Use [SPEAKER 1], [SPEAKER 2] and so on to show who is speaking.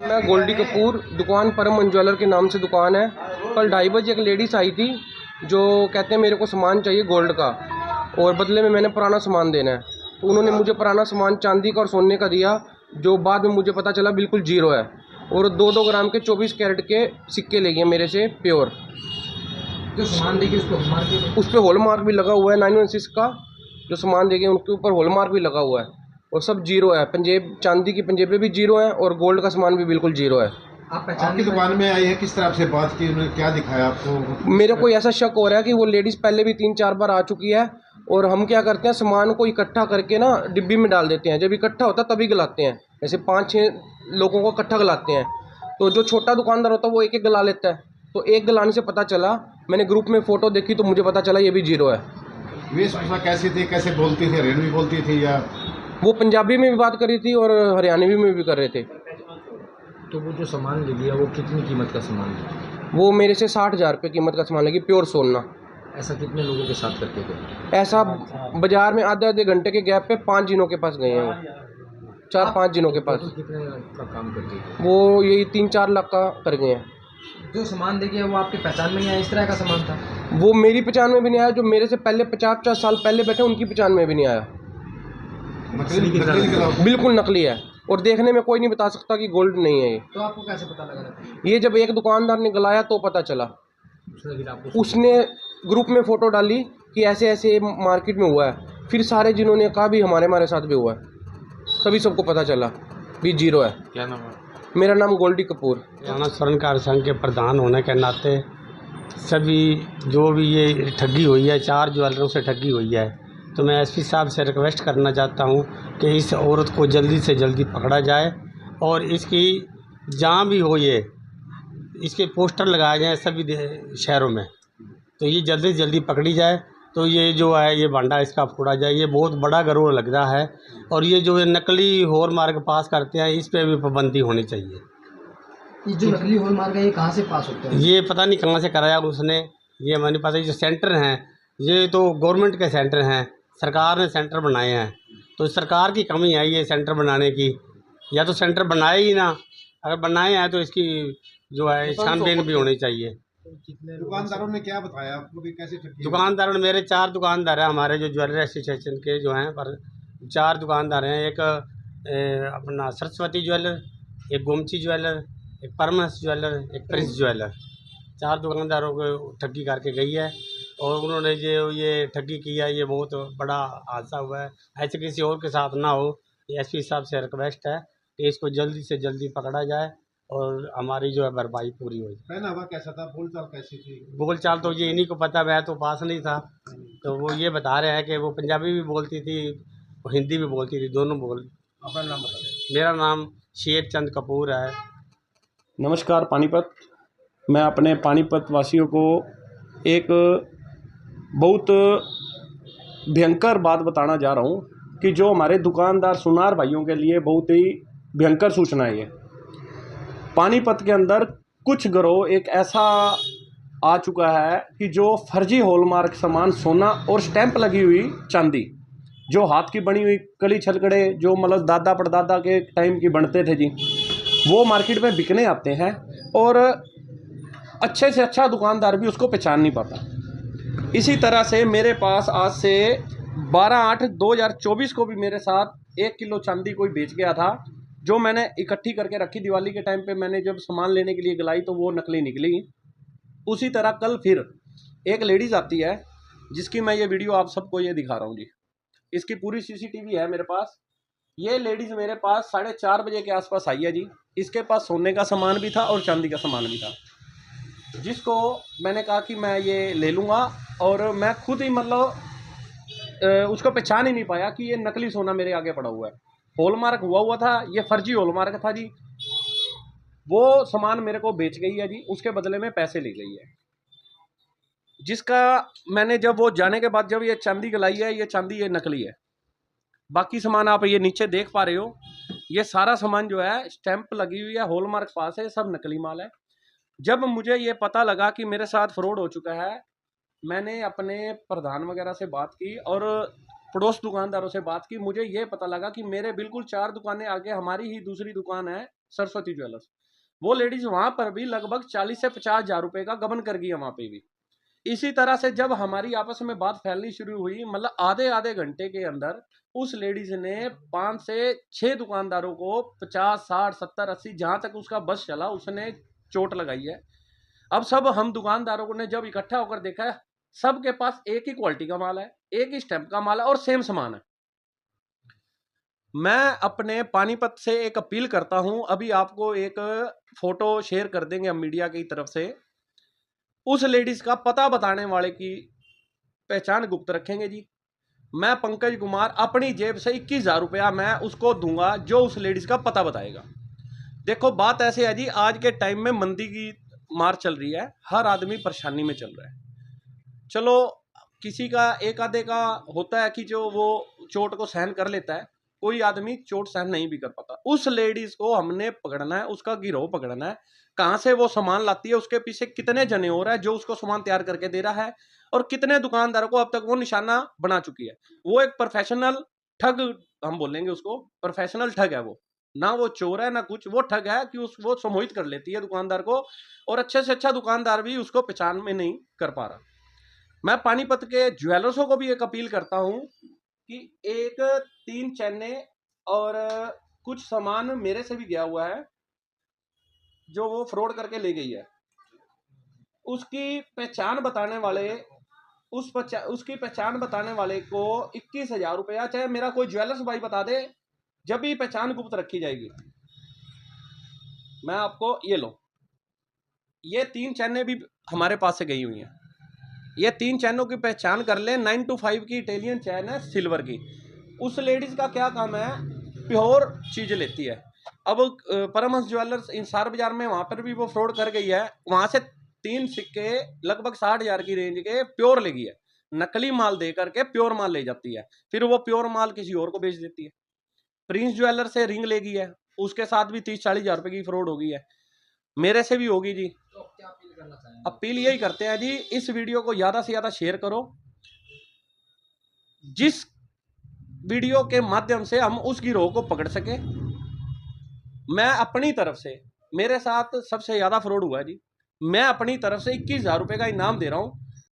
[SPEAKER 1] मैं गोल्डी कपूर, दुकान परम ज्वेलर के नाम से दुकान है। कल 2:30 बजे एक लेडीज़ आई थी जो कहते हैं मेरे को सामान चाहिए गोल्ड का और बदले में मैंने पुराना सामान देना है। तो उन्होंने मुझे पुराना सामान चांदी का और सोने का दिया, जो बाद में मुझे पता चला बिल्कुल जीरो है। और 2-2 ग्राम के 24 कैरेट के सिक्के ले गए मेरे से प्योर।
[SPEAKER 2] जो सामान देखिए
[SPEAKER 1] उस पर हॉल मार्क भी लगा हुआ है 916 का। जो सामान देंगे उनके ऊपर हॉल मार्क भी लगा हुआ है और सब जीरो है। पंजेब चांदी की पंजेबें भी जीरो है और गोल्ड का सामान भी बिल्कुल जीरो है।
[SPEAKER 2] आप आपकी दुकान में आई है, किस तरह से बात की, उन्होंने क्या दिखाया आपको?
[SPEAKER 1] मेरे को ऐसा शक हो रहा है कि वो लेडीज़ पहले भी 3-4 बार आ चुकी है और हम क्या करते हैं सामान को इकट्ठा करके ना डिब्बी में डाल देते हैं। जब इकट्ठा होता है तभी गलाते हैं, जैसे 5-6 लोगों को इकट्ठा गलाते हैं। तो जो छोटा दुकानदार होता है वो एक गला लेता है। तो एक गलाने से पता चला, मैंने ग्रुप में फ़ोटो देखी तो मुझे पता चला ये भी जीरो है।
[SPEAKER 2] वेशभूषा कैसी थी, कैसे बोलती थी, हरियाणवी बोलती थी या?
[SPEAKER 1] वो पंजाबी में भी बात करी थी और हरियाणवी में भी कर रहे थे।
[SPEAKER 2] तो वो जो सामान ले लिया वो कितनी कीमत का सामान था?
[SPEAKER 1] वो मेरे से 60,000 रुपये कीमत का सामान लगी, प्योर सोना।
[SPEAKER 2] ऐसा कितने लोगों के साथ करके गए?
[SPEAKER 1] ऐसा बाजार में आधे घंटे के गैप पे 5 जिनों के पास गए हैं वो, 4-5 जिनों के पास।
[SPEAKER 2] कितने का काम करती है
[SPEAKER 1] वो यही 3-4 लाख का कर गए हैं।
[SPEAKER 2] जो सामान देखिए वो आपकी पहचान में नहीं आया, इस तरह का सामान था?
[SPEAKER 1] वो मेरी पहचान में भी नहीं आया। जो मेरे से पहले 50-50 साल पहले बैठे उनकी पहचान में भी नहीं आया। बिल्कुल नकली है और देखने में कोई नहीं बता सकता कि गोल्ड नहीं है ये।
[SPEAKER 2] तो आपको कैसे पता लगा?
[SPEAKER 1] ये जब एक दुकानदार ने गलाया तो पता चला। उसने ग्रुप में फ़ोटो डाली कि ऐसे ऐसे मार्केट में हुआ है। फिर सारे जिन्होंने कहा भी हमारे साथ भी हुआ है, तभी सबको पता चला भी जीरो है।
[SPEAKER 3] क्या नाम है?
[SPEAKER 1] मेरा नाम गोल्डी कपूर।
[SPEAKER 3] हरियाणा स्वर्णकार संघ के प्रधान होने के नाते सभी जो भी ये ठगी हुई है, 4 ज्वेलरों से ठगी हुई है, तो मैं एसपी साहब से रिक्वेस्ट करना चाहता हूँ कि इस औरत को जल्दी से जल्दी पकड़ा जाए और इसकी जहाँ भी हो ये इसके पोस्टर लगाए जाएँ सभी शहरों में, तो ये जल्दी से जल्दी पकड़ी जाए। तो ये जो है ये भांडा इसका फोड़ा जाए। ये बहुत बड़ा गिरोह लग रहा है और ये जो नकली हॉलमार्क पास करते हैं इस पर भी पाबंदी होनी चाहिए।
[SPEAKER 2] ये जो नकली हॉलमार्क है ये कहाँ से पास होता है?
[SPEAKER 3] ये पता नहीं कहाँ से कराया उसने, ये हमारे पास जो सेंटर हैं ये तो गवर्नमेंट के सेंटर हैं, सरकार ने सेंटर बनाए हैं। तो सरकार की कमी है ये सेंटर बनाने की, या तो सेंटर बनाए ही ना, अगर बनाए हैं तो इसकी जो है छानबीन भी होनी चाहिए।
[SPEAKER 2] दुकानदारों ने क्या बताया आपको भी, कैसे ठगी?
[SPEAKER 3] दुकानदारों ने, मेरे 4 दुकानदार हैं हमारे जो ज्वेलरी एसोसिएशन के जो हैं, पर 4 दुकानदार हैं। एक अपना सरस्वती ज्वेलर, एक गोमती ज्वेलर, एक परमहंस ज्वेलर, एक प्रिंस ज्वेलर। 4 दुकानदारों को ठगी करके गई है और उन्होंने जो ये ठगी की है ये बहुत बड़ा हादसा हुआ है। ऐसे किसी और के साथ ना हो, ये एसपी साहब से रिक्वेस्ट है कि इसको जल्दी से जल्दी पकड़ा जाए और हमारी जो है भरपाई पूरी हो जाए।
[SPEAKER 2] पहनावा कैसा था, बोलचाल कैसी थी?
[SPEAKER 3] बोलचाल तो ये इन्हीं को पता, मैं तो पास नहीं था। तो वो ये बता रहे हैं कि वो पंजाबी भी बोलती थी और हिंदी भी बोलती थी, दोनों बोल।
[SPEAKER 2] अपना नाम बताइए।
[SPEAKER 3] मेरा नाम शेर चंद कपूर है।
[SPEAKER 1] नमस्कार पानीपत। मैं अपने पानीपत वासियों को एक बहुत भयंकर बात बताना जा रहा हूँ कि जो हमारे दुकानदार सुनार भाइयों के लिए बहुत ही भयंकर सूचना है। ये पानीपत के अंदर कुछ गिरोह एक ऐसा आ चुका है कि जो फर्जी हॉलमार्क सामान, सोना और स्टैंप लगी हुई चांदी, जो हाथ की बनी हुई कली छलकड़े, जो मतलब दादा परदादा के टाइम की बनते थे जी, वो मार्केट में बिकने आते हैं और अच्छे से अच्छा दुकानदार भी उसको पहचान नहीं पाता। इसी तरह से मेरे पास आज से 12/8/2024 को भी मेरे साथ 1 किलो चांदी कोई बेच गया था, जो मैंने इकट्ठी करके रखी। दिवाली के टाइम पे मैंने जब सामान लेने के लिए गलाई तो वो नकली निकली। उसी तरह कल फिर एक लेडीज़ आती है जिसकी मैं ये वीडियो आप सबको ये दिखा रहा हूँ जी। इसकी पूरी सीसीटीवी है मेरे पास। ये लेडीज़ मेरे पास 4:30 बजे के आसपास आई है जी। इसके पास सोने का सामान भी था और चांदी का सामान भी था, जिसको मैंने कहा कि मैं ये ले लूँगा। और मैं खुद ही मतलब उसको पहचान ही नहीं पाया कि ये नकली सोना मेरे आगे पड़ा हुआ है। हॉलमार्क हुआ था, ये फर्जी हॉलमार्क था जी। वो सामान मेरे को बेच गई है जी, उसके बदले में पैसे ले गई है, जिसका मैंने जब वो जाने के बाद जब ये चांदी गलाई है, ये चांदी ये नकली है। बाकी सामान आप ये नीचे देख पा रहे हो, ये सारा सामान जो है स्टैंप लगी हुई है, हॉलमार्क पास है, सब नकली माल है। जब मुझे ये पता लगा कि मेरे साथ फ्रॉड हो चुका है, मैंने अपने प्रधान वगैरह से बात की और पड़ोस दुकानदारों से बात की। मुझे ये पता लगा कि मेरे बिल्कुल 4 दुकानें आगे हमारी ही दूसरी दुकान है, सरस्वती ज्वेलर्स। वो लेडीज वहां पर भी लगभग 40 से 50 हजार रुपए का गबन कर गई है वहां पे भी। इसी तरह से जब हमारी आपस में बात फैलनी शुरू हुई, मतलब आधे आधे घंटे के अंदर उस लेडीज ने 5 से 6 दुकानदारों को 50, 60, 70, 80 जहां तक उसका बस चला उसने चोट लगाई है। अब सब हम दुकानदारों ने जब इकट्ठा होकर देखा है, सबके पास एक ही क्वालिटी का माल है, एक ही स्टैंप का माल है और सेम सामान है। मैं अपने पानीपत से एक अपील करता हूं, अभी आपको एक फोटो शेयर कर देंगे हम मीडिया की तरफ से। उस लेडीज का पता बताने वाले की पहचान गुप्त रखेंगे जी। मैं पंकज कुमार अपनी जेब से 21,000 रुपया मैं उसको दूंगा जो उस लेडीज का पता बताएगा। देखो बात ऐसे है जी, आज के टाइम में मंदी की मार चल रही है, हर आदमी परेशानी में चल रहा है। चलो किसी का एक आधे का होता है कि जो वो चोट को सहन कर लेता है, कोई आदमी चोट सहन नहीं भी कर पाता। उस लेडीज को हमने पकड़ना है, उसका गिरोह पकड़ना है, कहां से वो सामान लाती है, उसके पीछे कितने जने हो रहा है जो उसको सामान तैयार करके दे रहा है, और कितने दुकानदारों को अब तक वो निशाना बना चुकी है। वो एक प्रोफेशनल ठग, हम बोलेंगे उसको प्रोफेशनल ठग है वो, ना वो चोर है ना कुछ, वो ठग है कि वो सम्मोहित कर लेती है दुकानदार को, और अच्छे से अच्छा दुकानदार भी उसको पहचान में नहीं कर पा रहा। मैं पानीपत के ज्वेलर्सों को भी एक अपील करता हूं कि एक 3 चैने और कुछ सामान मेरे से भी गया हुआ है जो वो फ्रॉड करके ले गई है, उसकी पहचान बताने वाले उसकी पहचान बताने वाले को 21,000 रुपया, चाहे मेरा कोई ज्वेलर्स भाई बता दे, जब भी पहचान गुप्त रखी जाएगी। मैं आपको ये लो, ये 3 चैनें भी हमारे पास से गई हुई हैं। ये 3 चैनों की पहचान कर ले, 925 की इटालियन चैन है सिल्वर की। उस लेडीज का क्या काम है, प्योर चीज लेती है। अब परमहंस ज्वेलर्स इंसार बाजार में वहां पर भी वो फ्रॉड कर गई है, वहां से 3 सिक्के लगभग 60,000 की रेंज के प्योर ले गई है, नकली माल दे करके प्योर माल ले जाती है, फिर वो प्योर माल किसी और को बेच देती है। प्रिंस ज्वेलर से रिंग ले गई है, उसके साथ भी 30-40 हजार रुपए की फ्रॉड हो गई है, मेरे से भी होगी जी।
[SPEAKER 2] तो आप क्या अपील करना चाहेंगे?
[SPEAKER 1] अपील यही करते हैं जी, इस वीडियो को ज्यादा से ज्यादा शेयर करो, जिस वीडियो के माध्यम से हम उस गिरोह को पकड़ सके। मैं अपनी तरफ से, मेरे साथ सबसे ज्यादा फ्रॉड हुआ है जी, मैं अपनी तरफ से 21,000 रुपए का इनाम दे रहा हूं